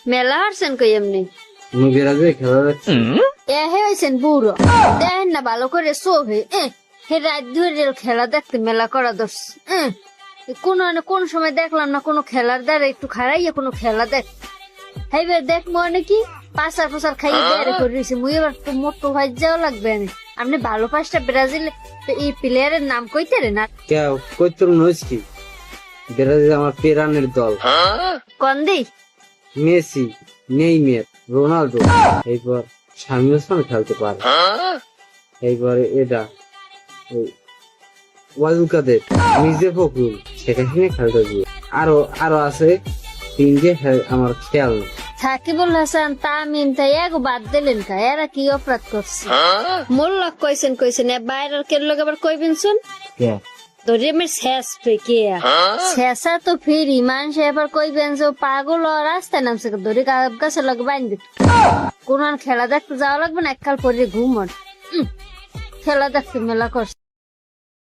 মেলা হারছেন কই এমনি তুমি বিরাজে খেলা দেখছি এ হয়েছেন বুড়ো দেখেন না ভালো করে শোভে হে রাত ধরে খেলা দেখতে মেলা করা দোষ কোন সময় দেখলাম না কোনো খেলার দ্বারা একটু খারাইয়া কোনো খেলা দেখ হাইবার দেখ মনে কি পাসার পাসার খাইয়ে বেড়ে করে দিয়েছে মুই এবার তো মোটো ভাই যাওয়া লাগবে না আপনি ভালো পাঁচটা ব্রাজিল এই প্লেয়ারের নাম কইতে রে না কেউ কই তোর নইস কি বিরাজে আমার পেরানের দল কন দেই মেসি নেইমার রোনালদো এইবার স্বামী ওসমান খেলতে পারে এইবারে এটা ওয়াজুল কাদের মির্জা ফখরুল সেখানে খেলতে দিয়ে আরো আছে তিনটে আমার খেয়াল নেই সাকিবুল হাসান তামিম তাই এক বাদ দিলেন কা এরা কি অপরাধ করছে মোল্লা কইছেন এ বাইরের কে লোক আবার কইবেন শুন কে ধরে আমার শেষ পেকে শেষা তো ফিরি মানুষ এবার কইবেন যে পাগল ও রাস্তায় নামছে ধরে গাছে লোক বাইন্ধে কোন খেলা দেখতে যাওয়া লাগবে না এককাল পরে ঘুমন খেলা দেখতে মেলা করছে